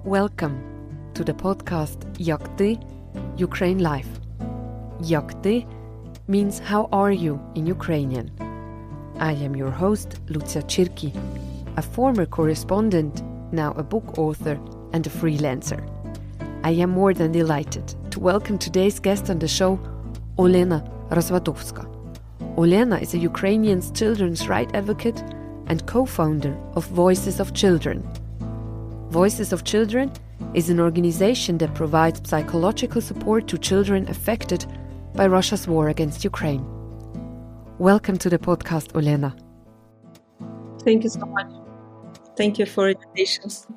Welcome to the podcast Yak Ty, Ukraine Life. Yak Ty means how are you in Ukrainian. I am your host, Luzia Tschirky, a former correspondent, now a book author and a freelancer. I am more than delighted to welcome today's guest on the show, Olena Rozvadovska. Olena is a Ukrainian children's rights advocate and co-founder of Voices of Children. Voices of Children is an organization that provides psychological support to children affected by Russia's war against Ukraine. Welcome to the podcast, Olena. Thank you so much. Thank you for invitations.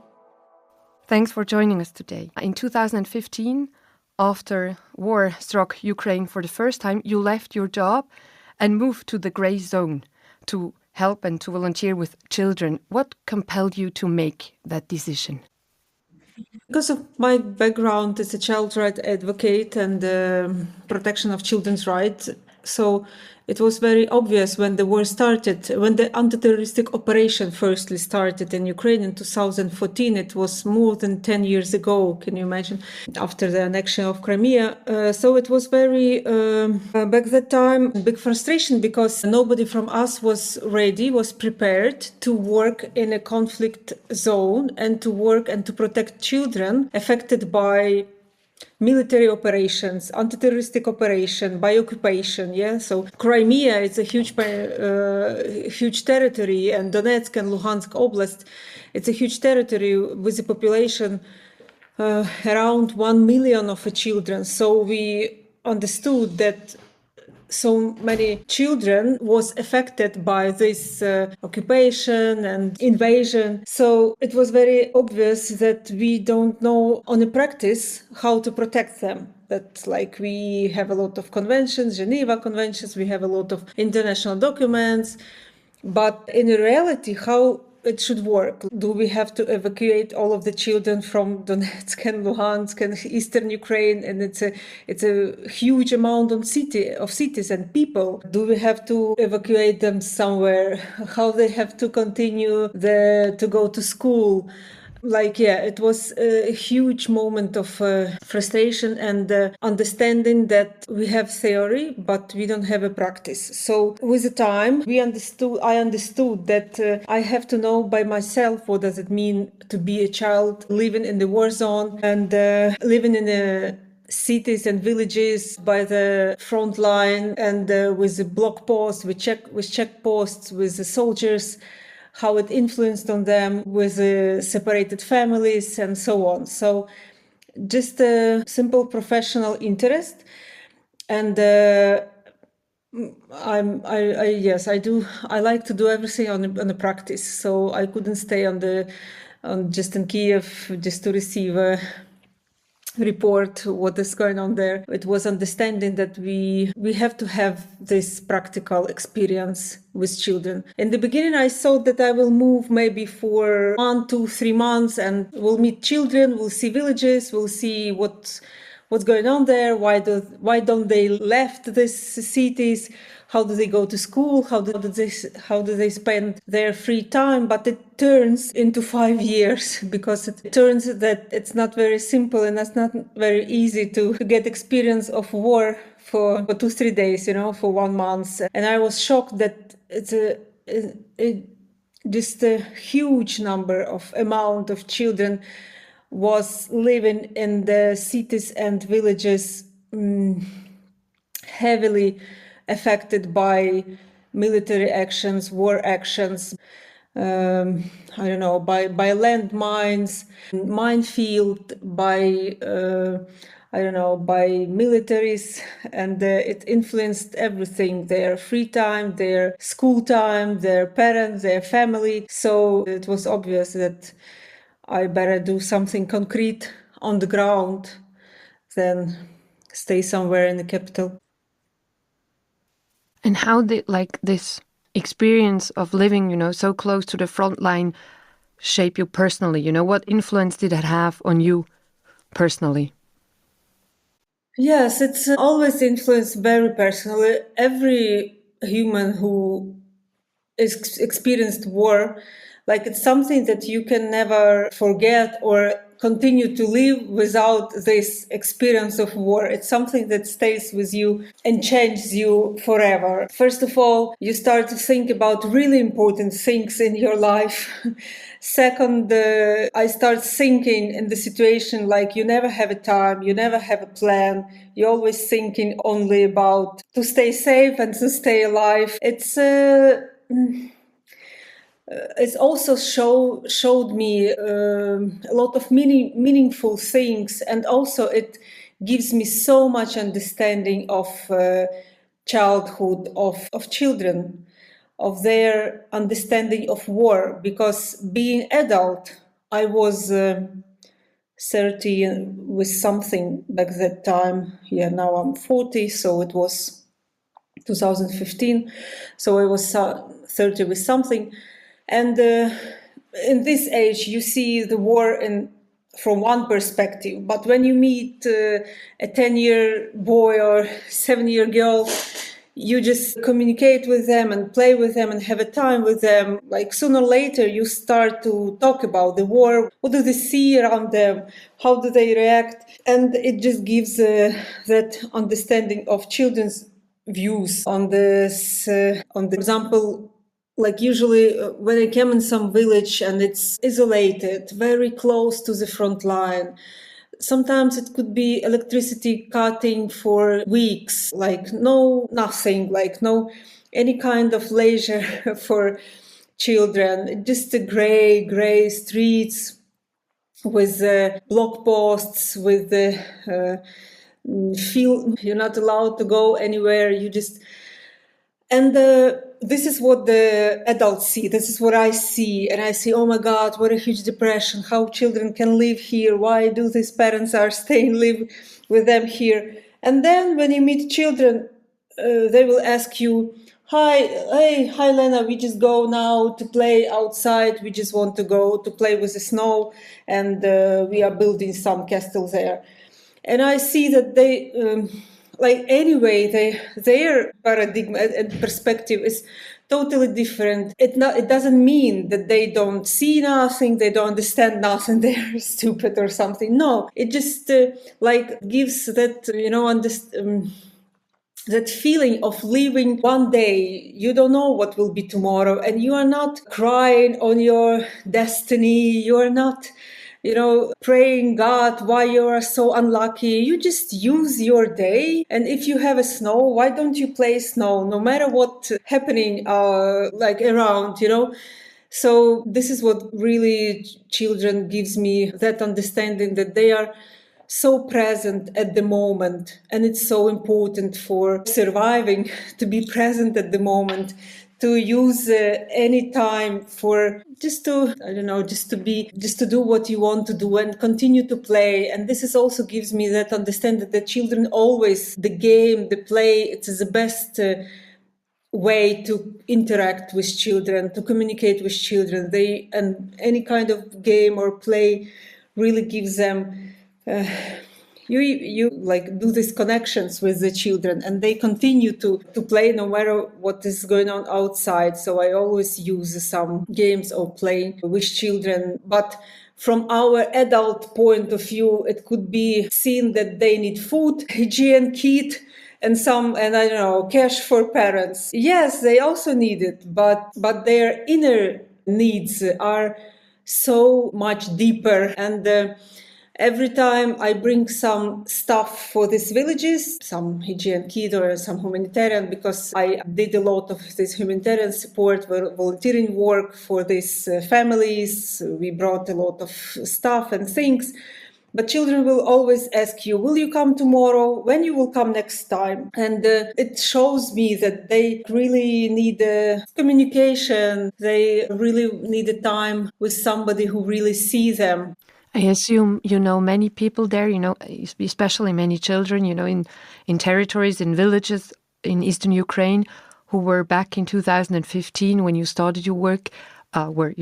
Thanks for joining us today. In 2015, after war struck Ukraine for the first time, you left your job and moved to the grey zone to help and to volunteer with children. What compelled you to make that decision? Because of my background as a child rights advocate and protection of children's rights, so it was very obvious when the war started, when the anti-terroristic operation firstly started in Ukraine in 2014. It was more than 10 years ago, can you imagine, after the annexion of Crimea. So it was very, back that time, big frustration because nobody from us was ready, was prepared to work in a conflict zone and to work and to protect children affected by military operations, anti-terroristic operation, by occupation, so Crimea is a huge territory, and Donetsk and Luhansk Oblast, it's a huge territory with a population around 1 million of children. So we understood that so many children was affected by this occupation and invasion. So it was very obvious that we don't know on a practice how to protect them. That like we have a lot of conventions, Geneva conventions, we have a lot of international documents, but in reality, how it should work? Do we have to evacuate all of the children from Donetsk and Luhansk and eastern Ukraine? And it's a huge amount of cities and people. Do we have to evacuate them somewhere? How they have to continue to go to school? It was a huge moment of frustration and understanding that we have theory, but we don't have a practice. So with the time, I understood that I have to know by myself what does it mean to be a child living in the war zone and living in the cities and villages by the front line and with the block posts, with checkposts, with the soldiers, how it influenced on them with separated families and so on. So just a simple professional interest. And I like to do everything on the practice. So I couldn't stay just in Kiev just to receive a report what is going on there. It was understanding that we have to have this practical experience with children. In the beginning, I thought that I will move maybe for 1, 2, 3 months and we'll meet children, we'll see villages, we'll see what's going on there, why don't they left these cities, how do they go to school, how do they spend their free time. But it turns into 5 years because it turns that it's not very simple and it's not very easy to get experience of war for 2-3 days, for 1 month. And I was shocked that it's just a huge amount of children was living in the cities and villages heavily affected by military actions, war actions, by landmines, minefield, by militaries, and it influenced everything, their free time, their school time, their parents, their family. So it was obvious that I better do something concrete on the ground than stay somewhere in the capital. And how did this experience of living, so close to the front line shape you personally? What influence did that have on you personally? Yes, it's always influenced very personally. Every human who experienced war Like it's something that you can never forget or continue to live without this experience of war. It's something that stays with you and changes you forever. First of all, you start to think about really important things in your life. Second, I start thinking in the situation like you never have a time, you never have a plan. You're always thinking only about to stay safe and to stay alive. It's also showed me a lot of meaningful things, and also it gives me so much understanding of childhood, of children, of their understanding of war. Because being adult, I was 30 with something back that time. Yeah, now I'm 40, so it was 2015. So I was 30 with something. And in this age, you see the war from one perspective. But when you meet a 10-year boy or 7-year girl, you just communicate with them and play with them and have a time with them. Like sooner or later, you start to talk about the war. What do they see around them? How do they react? And it just gives that understanding of children's views on this. For example, like usually when I came in some village and it's isolated, very close to the front line, sometimes it could be electricity cutting for weeks, like nothing, like no any kind of leisure for children, just the gray streets with block posts, with the field. You're not allowed to go anywhere. And this is what the adults see. This is what I see. And I see, oh my God, what a huge depression. How children can live here. Why do these parents are staying live with them here? And then when you meet children, they will ask you, hi Lena, we just go now to play outside. We just want to go to play with the snow. And we are building some castle there. And I see that they... their paradigm and perspective is totally different. It doesn't mean that they don't see nothing, they don't understand nothing, they're stupid or something. No, it just gives that that feeling of living one day. You don't know what will be tomorrow, and you are not crying on your destiny. You are not praying God why you are so unlucky. You just use your day. And if you have a snow, why don't you play snow no matter what's happening around, So this is what really children gives me, that understanding that they are so present at the moment. And it's so important for surviving to be present at the moment, to use any time for just to do what you want to do and continue to play. And this is also gives me that understanding that children always, the game, the play, it is the best way to interact with children, to communicate with children. And any kind of game or play really gives them you do these connections with the children, and they continue to play no matter what is going on outside. So I always use some games or playing with children. But from our adult point of view, it could be seen that they need food, hygiene kit, and cash for parents. Yes, they also need it, but their inner needs are so much deeper. And every time I bring some stuff for these villages, some hygiene kit or some humanitarian, because I did a lot of this humanitarian support, volunteering work for these families. We brought a lot of stuff and things. But children will always ask you, will you come tomorrow? When you will come next time? And it shows me that they really need communication. They really need a time with somebody who really sees them. I assume you know many people there, especially many children, in territories, in villages in eastern Ukraine who were back in 2015 when you started your work, were,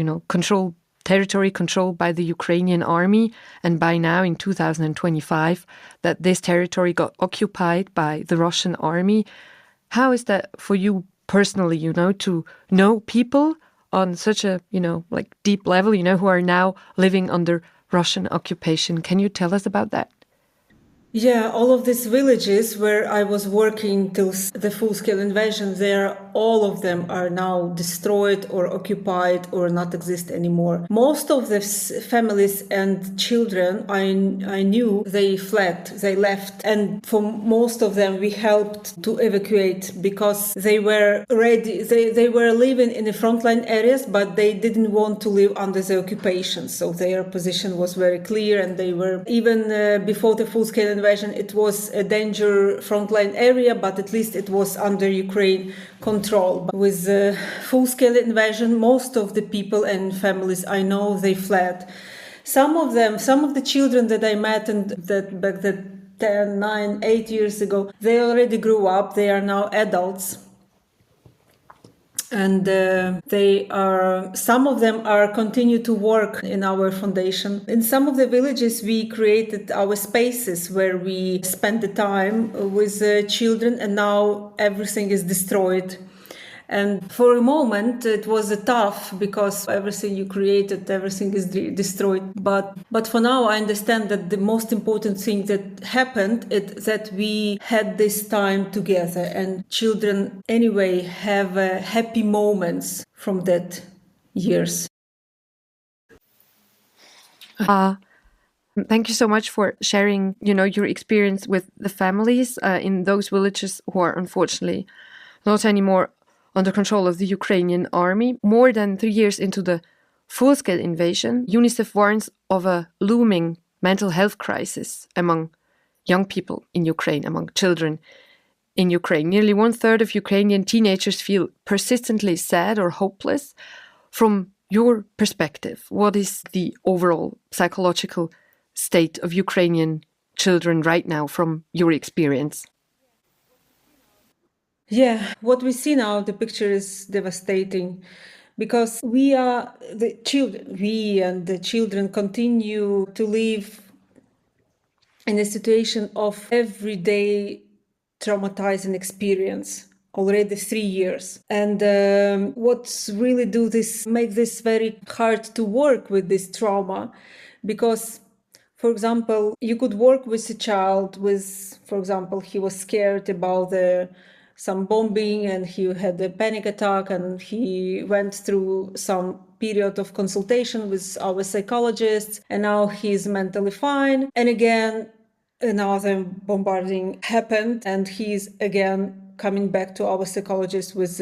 territory controlled by the Ukrainian army, and by now in 2025 that this territory got occupied by the Russian army. How is that for you personally, to know people on such a, like deep level, who are now living under Russian occupation. Can you tell us about that? Yeah, all of these villages where I was working till the full-scale invasion, all of them are now destroyed or occupied or not exist anymore. Most of the families and children I knew, they fled, they left. And for most of them, we helped to evacuate because they were ready. They were living in the frontline areas, but they didn't want to live under the occupation. So their position was very clear, and they were, even before the full-scale invasion, it was a danger frontline area, but at least it was under Ukraine control. But with the full-scale invasion, most of the people and families I know, they fled. Some of the children that I met and that back then 10, 9, 8 years ago, they already grew up. They are now adults. And some of them continue to work in our foundation. In some of the villages, we created our spaces where we spend the time with children, and now everything is destroyed. And for a moment, it was tough because everything you created, everything is destroyed. But for now, I understand that the most important thing that happened is that we had this time together, and children anyway have happy moments from that years. Thank you so much for sharing, your experience with the families in those villages who are unfortunately not anymore under control of the Ukrainian army. More than 3 years into the full-scale invasion, UNICEF warns of a looming mental health crisis among young people in Ukraine, among children in Ukraine. Nearly 1/3 of Ukrainian teenagers feel persistently sad or hopeless. From your perspective, what is the overall psychological state of Ukrainian children right now from your experience? Yeah, what we see now, the picture is devastating because we and the children continue to live in a situation of everyday traumatizing experience already 3 years. And what's really make this very hard to work with this trauma, because for example, you could work with a child for example, he was scared about some bombing and he had a panic attack, and he went through some period of consultation with our psychologists, and now he's mentally fine. And again, another bombarding happened, and he's again coming back to our psychologist with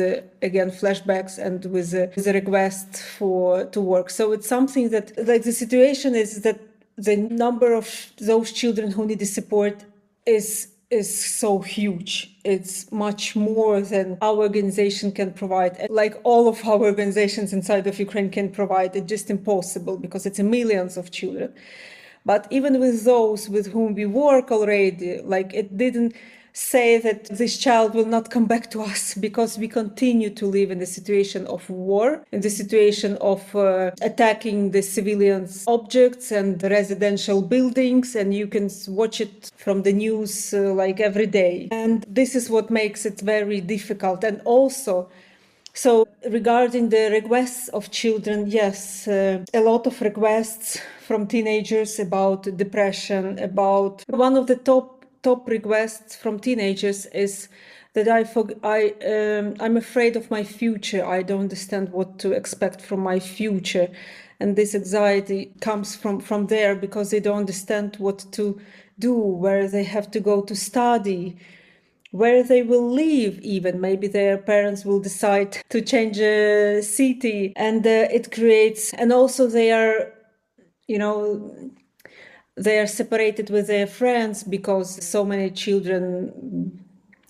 again flashbacks and with a request to work. So it's something that, like, the situation is that the number of those children who need the support is so huge. It's much more than our organization can provide. Like all of our organizations inside of Ukraine can provide. It's just impossible because it's millions of children. But even with those with whom we work already, like, it didn't say that this child will not come back to us, because we continue to live in the situation of war, in the situation of attacking the civilians' objects and residential buildings, and you can watch it from the news like every day. And this is what makes it very difficult. And also, so regarding the requests of children, yes, a lot of requests from teenagers about depression, about one of the top requests from teenagers is that I'm afraid of my future. I don't understand what to expect from my future. And this anxiety comes from there, because they don't understand what to do, where they have to go to study, where they will live even. Maybe their parents will decide to change a city, and it creates, and also they are separated with their friends, because so many children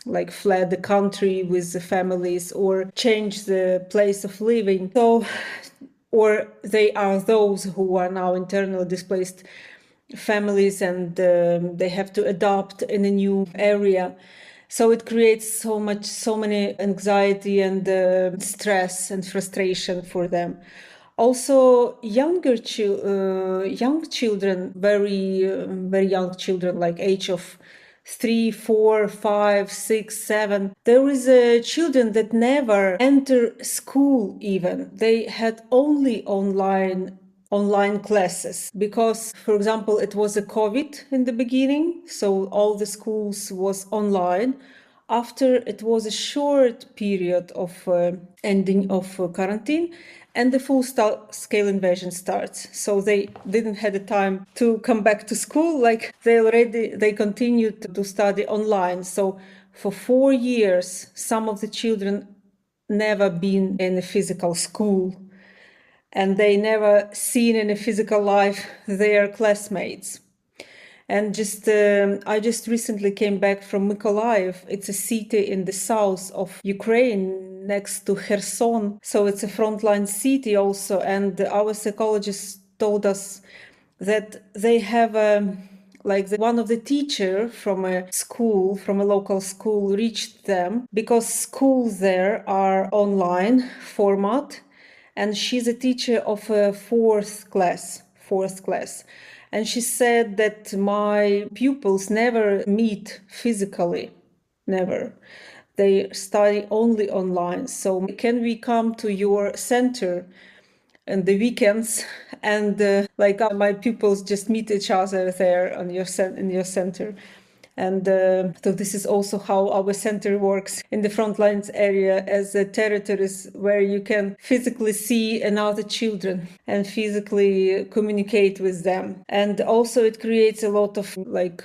like fled the country with the families or changed the place of living. So, or they are those who are now internally displaced families, and they have to adopt in a new area. So it creates so many anxiety and stress and frustration for them. Also, young children, very young children, like age of 3, 4, 5, 6, 7. There is children that never enter school even. They had only online classes because, for example, it was a COVID in the beginning, so all the schools was online. After it was a short period of ending of quarantine, and the full-scale invasion starts. So they didn't have the time to come back to school. Like they continued to study online. So for 4 years, some of the children never been in a physical school, and they never seen in a physical life their classmates. And I just recently came back from Mykolaiv. It's a city in the south of Ukraine next to Kherson. So it's a frontline city also. And our psychologists told us that they have one of the teacher from a school, from a local school, reached them because schools there are online format. And she's a teacher of a fourth class. And she said that my pupils never meet physically, never. They study only online. So can we come to your center on the weekends and my pupils just meet each other there in your center? And so this is also how our center works in the frontlines area as a territories where you can physically see another children and physically communicate with them. And also it creates a lot of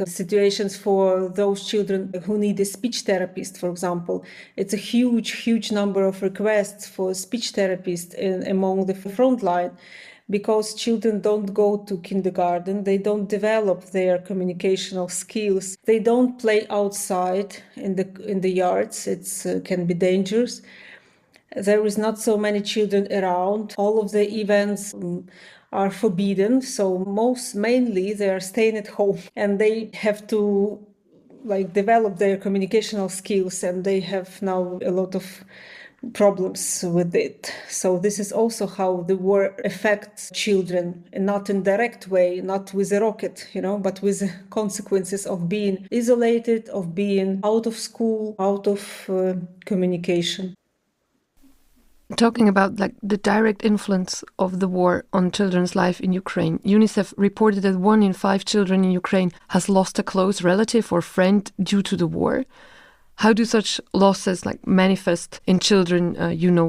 situations for those children who need a speech therapist, for example. It's a huge number of requests for speech therapists among the frontline, because children don't go to kindergarten, they don't develop their communicational skills, they don't play outside in the yards. It can be dangerous. There is not so many children around. All of the events are forbidden, so mainly they are staying at home, and they have to develop their communicational skills, and they have now a lot of problems with it. So this is also how the war affects children, and not in direct way, not with a rocket, but with the consequences of being isolated, of being out of school, out of communication. Talking about the direct influence of the war on children's life in Ukraine, UNICEF reported that 1 in 5 children in Ukraine has lost a close relative or friend due to the war. How do such losses manifest in children,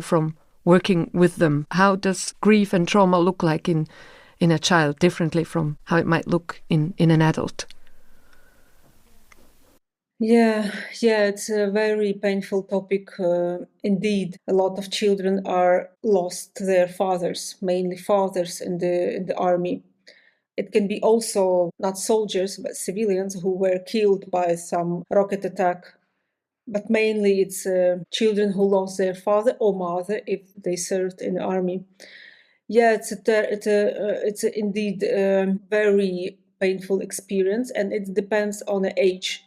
from working with them? How does grief and trauma look like in a child differently from how it might look in an adult? Yeah, it's a very painful topic. Indeed, a lot of children are lost their fathers, mainly fathers in the army. It can be also not soldiers, but civilians who were killed by some rocket attack. But mainly it's children who lost their father or mother if they served in the army. Yeah, it's indeed a very painful experience, and it depends on the age.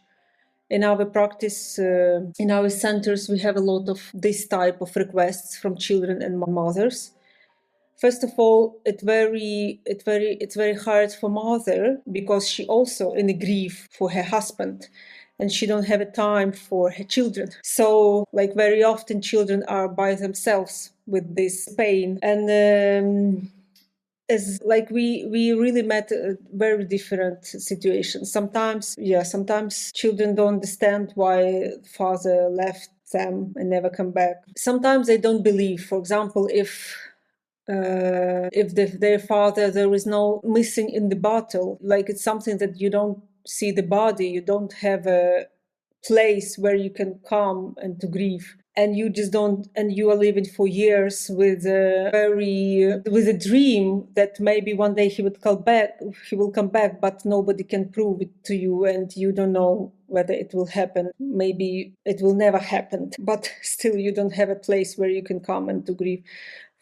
In our practice, in our centers, we have a lot of this type of requests from children and mothers. First of all, it's very hard for mother because she also in a grief for her husband, and she don't have a time for her children. So very often children are by themselves with this pain, and as we really met very different situations. Sometimes children don't understand why father left them and never come back. Sometimes they don't believe. For example, if their father, there is no missing in the battle, it's something that you don't see the body, you don't have a place where you can come and to grieve, and you just don't, and you are living for years with a dream that maybe one day he will come back, but nobody can prove it to you, and you don't know whether it will happen. Maybe it will never happen, but still you don't have a place where you can come and to grieve.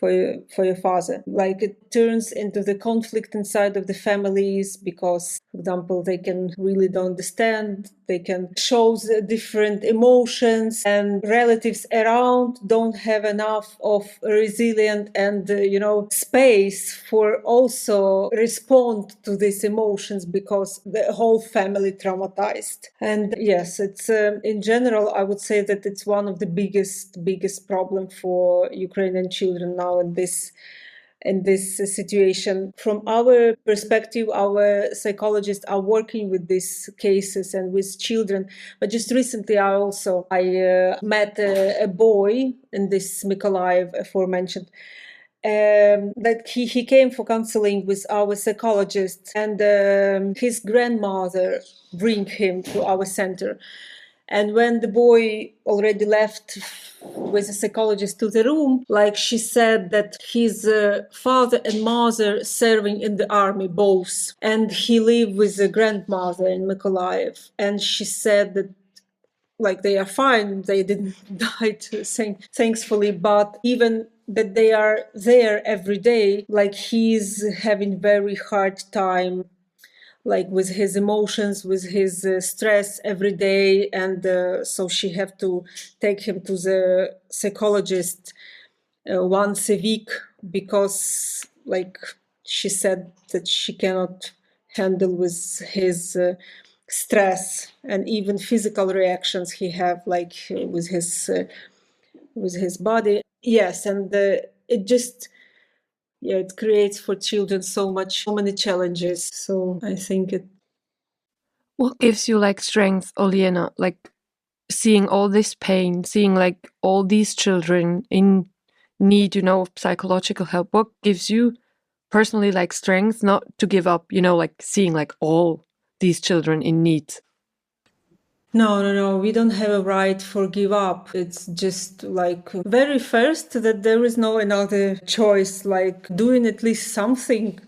for your father. Like it turns into the conflict inside of the families because, for example, they can really don't understand, they can show the different emotions, and relatives around don't have enough of resilient and space for also respond to these emotions because the whole family traumatized. And yes, it's in general, I would say that it's one of the biggest problem for Ukrainian children now in this situation. From our perspective, our psychologists are working with these cases and with children. But just recently, I met a boy in this Mykolaiv aforementioned. That he came for counseling with our psychologist, and his grandmother bring him to our center. And when the boy already left with a psychologist to the room, like she said that his father and mother serving in the army both, and he lived with the grandmother in Mykolaiv. And she said that like they are fine, they didn't die thankfully, but even that they are there every day, like he's having very hard time like with his emotions, with his stress every day. And so she have to take him to the psychologist once a week because like she said that she cannot handle with his stress and even physical reactions he have like with his body. Yes, and it just it creates for children so many challenges. So I think it. What gives you like strength, Olena? Like seeing all this pain, seeing like all these children in need, of psychological help. What gives you personally like strength not to give up, like seeing like all these children in need? No. We don't have a right for give up. It's just like very first that there is no another choice, like doing at least something.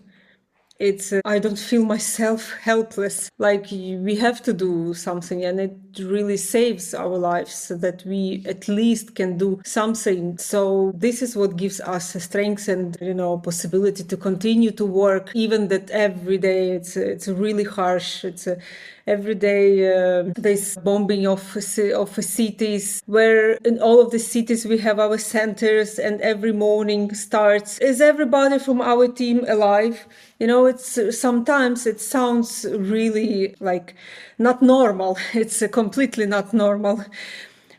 It's I don't feel myself helpless. Like we have to do something, and it really saves our lives so that we at least can do something. So this is what gives us strength and possibility to continue to work, even that every day it's really harsh. It's every day this bombing of cities, where in all of the cities we have our centers, and every morning starts, is everybody from our team alive? It's sometimes it sounds really like not normal. It's completely not normal.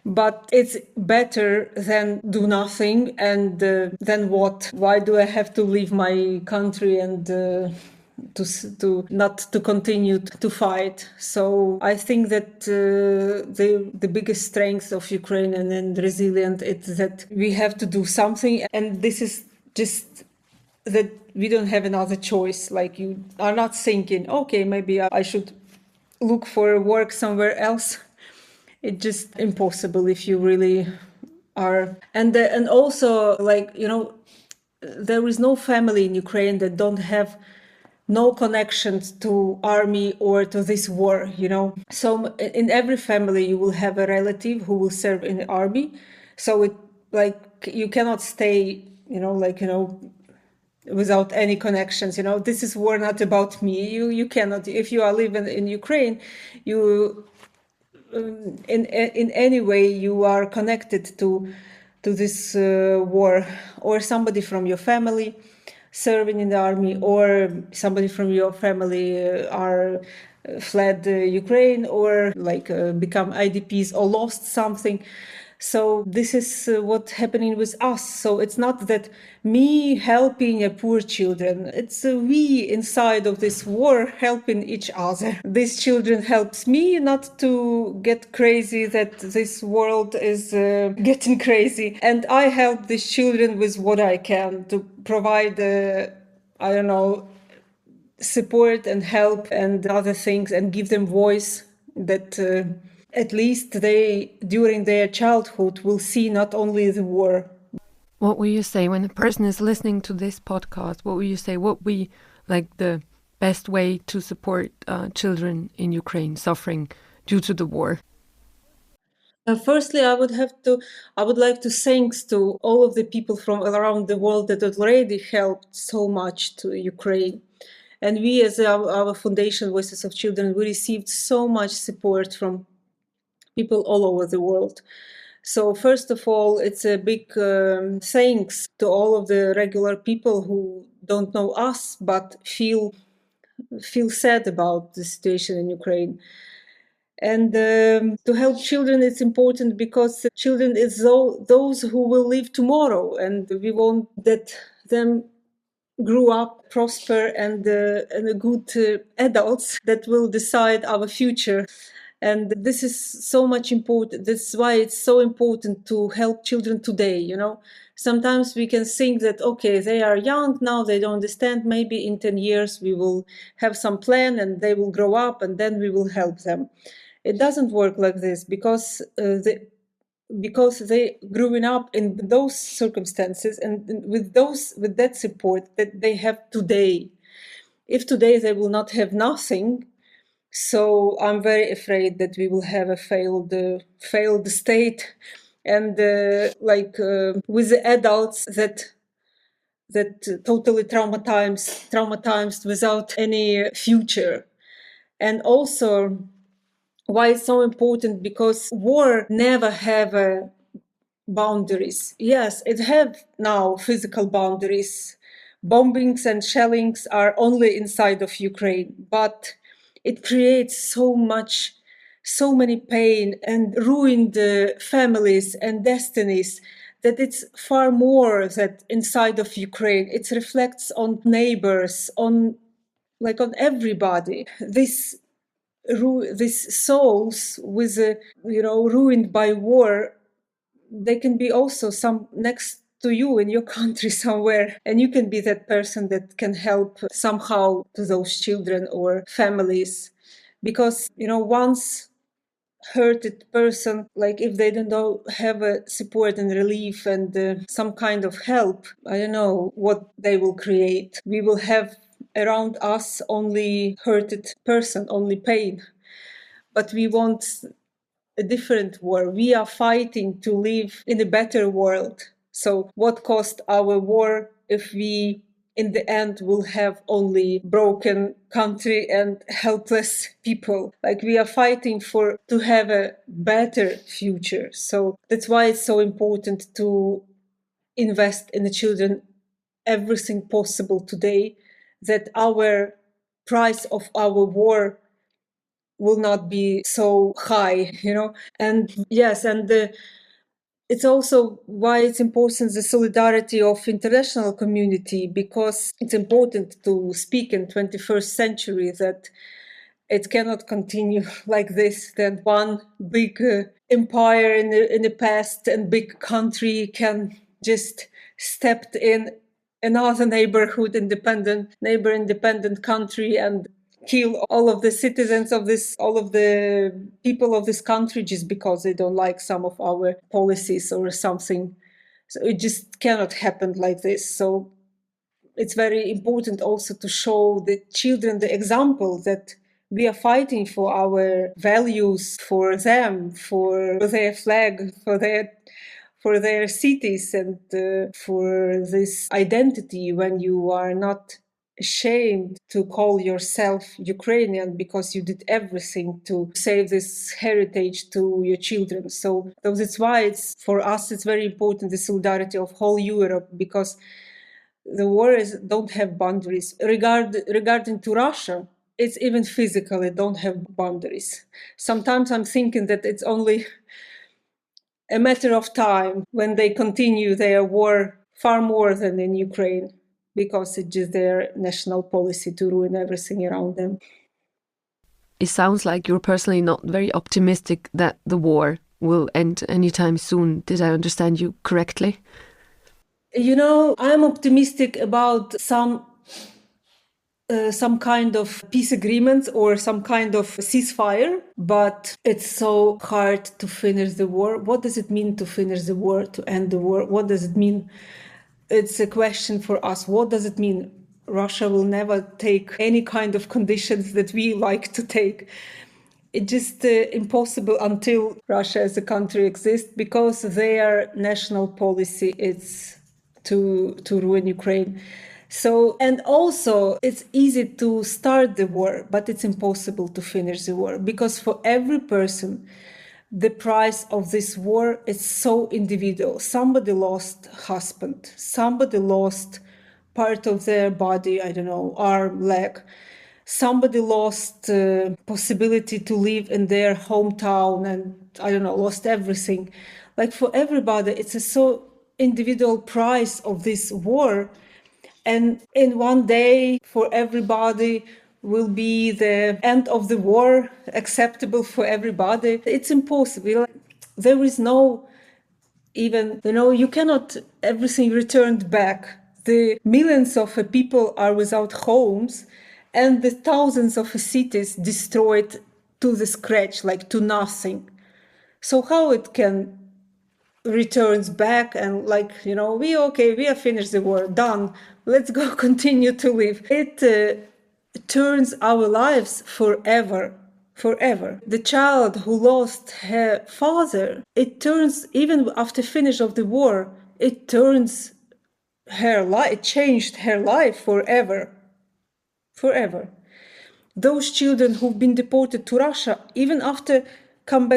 But it's better than do nothing. And then what? Why do I have to leave my country and to not to continue to fight? So I think that the biggest strength of Ukrainian and resilient is that we have to do something, and this is just that we don't have another choice. Like you are not thinking, okay, maybe I should look for work somewhere else. It's just impossible if you really are. And also like, there is no family in Ukraine that don't have no connections to army or to this war, So in every family you will have a relative who will serve in the army. So it like you cannot stay, without any connections. This is war not about me. You cannot, if you are living in Ukraine, you in any way you are connected to this war, or somebody from your family serving in the army, or somebody from your family are fled Ukraine, or like become IDPs or lost something. So this is what's happening with us. So it's not that me helping poor children. It's we inside of this war helping each other. These children helps me not to get crazy, that this world is getting crazy. And I help these children with what I can to provide, support and help and other things, and give them voice that at least they, during their childhood, will see not only the war. What will you say when a person is listening to this podcast? What will you say? What would be like the best way to support children in Ukraine suffering due to the war? Firstly, I would like to thanks to all of the people from around the world that already helped so much to Ukraine. And we, as our foundation, Voices of Children, we received so much support from people all over the world. So first of all, it's a big thanks to all of the regular people who don't know us but feel sad about the situation in Ukraine. And to help children, it's important because children is those who will live tomorrow, and we want that them grew up, prosper, and a good adults that will decide our future. And this is so much important. That's why it's so important to help children today, you know. Sometimes we can think that, okay, they are young now, they don't understand. Maybe in 10 years we will have some plan and they will grow up and then we will help them. It doesn't work like this because they growing up in those circumstances and with that support that they have today. If today they will not have nothing, so I'm very afraid that we will have a failed state, and with the adults that totally traumatized without any future. And also, why it's so important, because war never have boundaries. Yes, it have now physical boundaries. Bombings and shellings are only inside of Ukraine, but it creates so many pain and ruined families and destinies, that it's far more that inside of Ukraine. It reflects on neighbors, on everybody. These souls with ruined by war, they can be also some next to you in your country somewhere, and you can be that person that can help somehow to those children or families. Because once hurted person, like if they don't have a support and relief and some kind of help, I don't know what they will create. We will have around us only hurted person, only pain. But we want a different war. We are fighting to live in a better world. So what cost our war if we in the end will have only broken country and helpless people? Like, we are fighting to have a better future. So that's why it's so important to invest in the children everything possible today, that our price of our war will not be so high, And yes, and it's also why it's important, the solidarity of international community, because it's important to speak in 21st century that it cannot continue like this, that one big empire in the past and big country can just step in another independent country and kill all of the citizens of all of the people of this country just because they don't like some of our policies or something. So it just cannot happen like this. So it's very important also to show the children the example that we are fighting for our values, for them, for their flag, for their cities, and for this identity. When you are not ashamed to call yourself Ukrainian because you did everything to save this heritage to your children. So that's why for us it's very important, the solidarity of whole Europe, because the wars don't have boundaries. Regarding to Russia, it's even physical, it don't have boundaries. Sometimes I'm thinking that it's only a matter of time when they continue their war far more than in Ukraine, because it's just their national policy to ruin everything around them. It sounds like you're personally not very optimistic that the war will end anytime soon. Did I understand you correctly? I'm optimistic about some kind of peace agreement or some kind of ceasefire, but it's so hard to finish the war. What does it mean to finish the war, to end the war? What does it mean? It's a question for us. What does it mean? Russia will never take any kind of conditions that we like to take. it's just impossible until Russia as a country exists, because their national policy is to ruin Ukraine. So, and also it's easy to start the war, but it's impossible to finish the war, because for every person, the price of this war is so individual. Somebody lost husband, somebody lost part of their body, I don't know, arm, leg. Somebody lost possibility to live in their hometown and, I don't know, lost everything. Like for everybody, it's a so individual price of this war. And in one day, for everybody, will be the end of the war acceptable for everybody. It's impossible. There is no even, you cannot everything returned back. The millions of people are without homes, and the thousands of cities destroyed to the scratch, like to nothing. So how it can returns back and we are finished the war, done, let's go continue to live. It turns our lives forever. The child who lost her father, it turns, even after finish of the war, it turns her life, it changed her life forever. Those children who've been deported to Russia, even after coming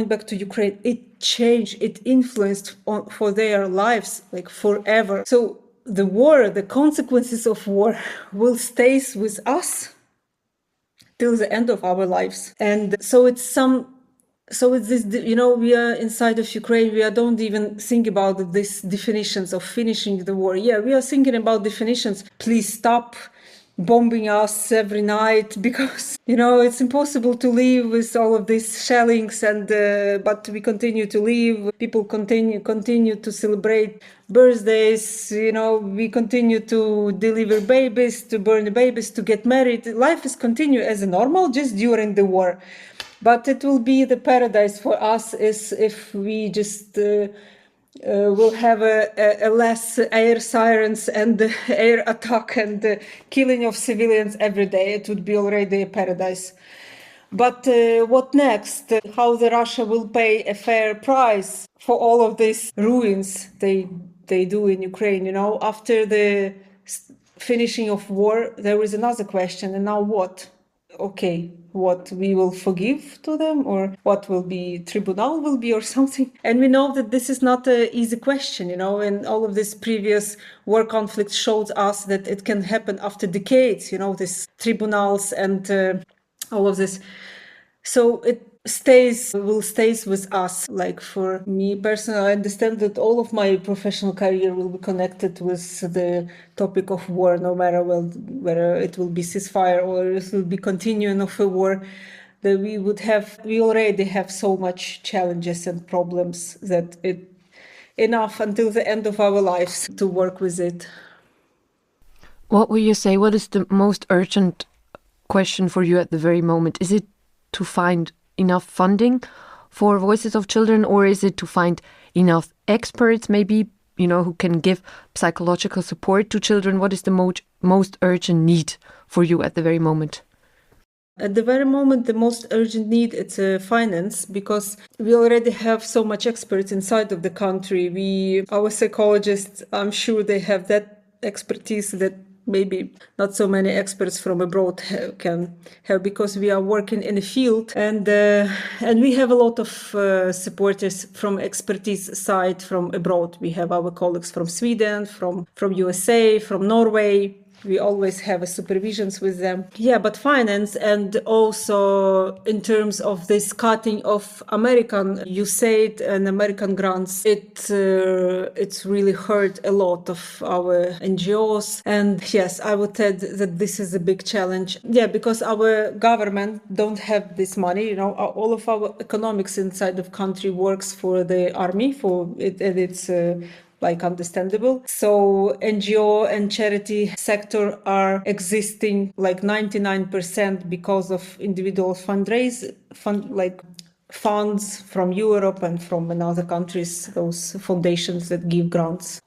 back to Ukraine, it changed, it influenced for their lives like forever. So the war, the consequences of war will stay with us till the end of our lives. And so it's this, we are inside of Ukraine, we don't even think about these definitions of finishing the war. Yeah, we are thinking about definitions. Please stop bombing us every night, because it's impossible to live with all of these shellings, and but we continue to live. People continue to celebrate birthdays, we continue to deliver babies, to burn babies, to get married. Life is continue as normal, just during the war. But it will be the paradise for us is if we just will have a less air sirens and air attack and killing of civilians every day. It would be already a paradise. But what next? How the Russia will pay a fair price for all of these ruins they do in Ukraine? After the finishing of war, there is another question. And now what? Okay, what, we will forgive to them, or what will be tribunal will be, or something? And we know that this is not an easy question, and all of this previous war conflict showed us that it can happen after decades, these tribunals and all of this. So it will stay with us. Like for me personally, I understand that all of my professional career will be connected with the topic of war, no matter whether it will be ceasefire or it will be continuing of a war. That we already have so much challenges and problems that it enough until the end of our lives to work with it. What will you say? What is the most urgent question for you at the very moment? Is it to find enough funding for Voices of Children, or is it to find enough experts, maybe, who can give psychological support to children? What is the most urgent need for you at the very moment? At the very moment, the most urgent need is finance, because we already have so much experts inside of the country. Our psychologists, I'm sure they have that expertise that maybe not so many experts from abroad can have, because we are working in a field, and we have a lot of supporters from expertise side from abroad. We have our colleagues from Sweden, from USA, from Norway. We always have supervisions with them. Yeah, but finance, and also in terms of this cutting of American USAID and American grants, it's really hurt a lot of our NGOs. And yes, I would add that this is a big challenge. Yeah, because our government don't have this money. All of our economics inside of country works for the army, and it's understandable. So NGO and charity sector are existing like 99% because of individual funds from Europe and from other countries, those foundations that give grants.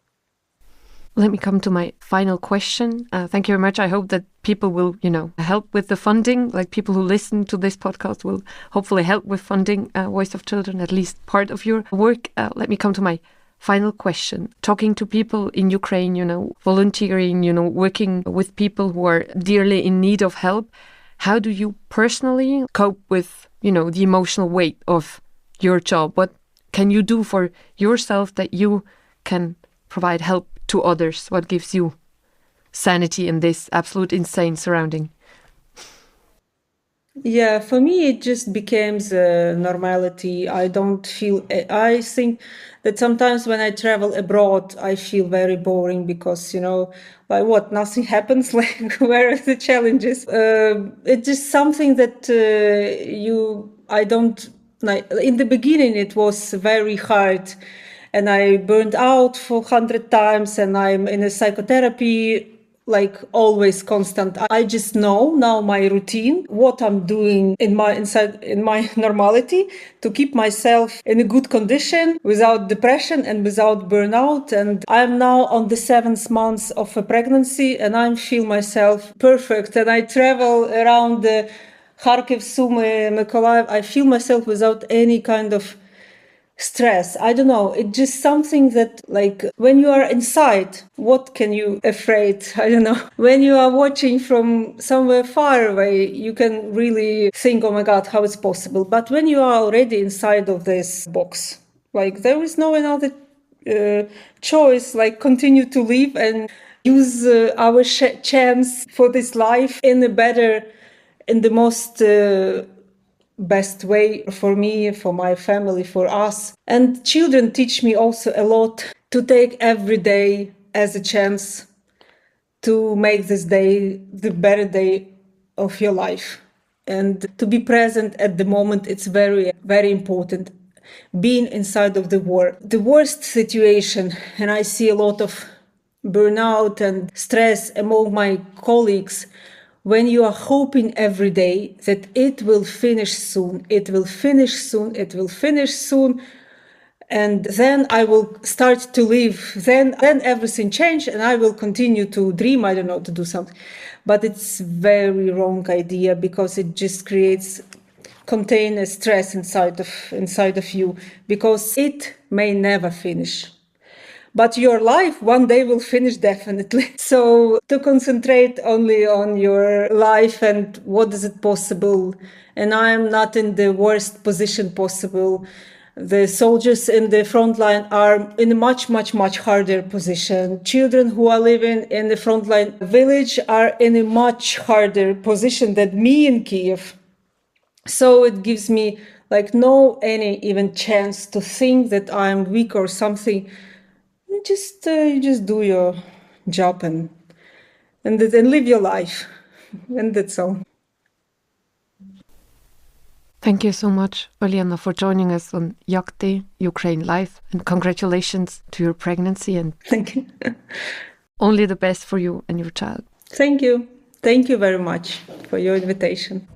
Let me come to my final question. Thank you very much. I hope that people will, help with the funding, like people who listen to this podcast will hopefully help with funding Voice of Children, at least part of your work. Let me come to my final question. Talking to people in Ukraine, volunteering, working with people who are dearly in need of help, how do you personally cope with, the emotional weight of your job? What can you do for yourself that you can provide help to others? What gives you sanity in this absolute insane surrounding? Yeah, for me, it just becomes a normality. I think that sometimes when I travel abroad, I feel very boring because, nothing happens, like, where are the challenges? It's just something that I don't, like, in the beginning, it was very hard and I burned out for 100 times and I'm in a psychotherapy, like always constant. I just know now my routine, what I'm doing in my normality to keep myself in a good condition without depression and without burnout. And I'm now on the 7th month of a pregnancy and I feel myself perfect. And I travel around the Kharkiv, Sumy, Mykolaiv. I feel myself without any kind of stress. I don't know. It's just something that, like, when you are inside, what can you afraid? I don't know. When you are watching from somewhere far away, you can really think, oh my God, how it's possible. But when you are already inside of this box, like, there is no another choice, like, continue to live and use our chance for this life in the most best way for me, for my family, for us. And children teach me also a lot to take every day as a chance to make this day the better day of your life. And to be present at the moment, it's very, very important. Being inside of the war, the worst situation, and I see a lot of burnout and stress among my colleagues, when you are hoping every day that it will finish soon, it will finish soon, it will finish soon, and then I will start to live, then everything change and I will continue to dream, I don't know, to do something. But it's very wrong idea because it just contain a stress inside of you, because it may never finish. But your life one day will finish definitely. So to concentrate only on your life and what is it possible. And I'm not in the worst position possible. The soldiers in the front line are in a much, much, much harder position. Children who are living in the frontline village are in a much harder position than me in Kiev. So it gives me like no any even chance to think that I'm weak or something. You just do your job and live your life, and that's all. Thank you so much, Olena, for joining us on Yak Ty, Ukraine Life, and congratulations to your pregnancy, and thank you. Only the best for you and your child. Thank you. Thank you very much for your invitation.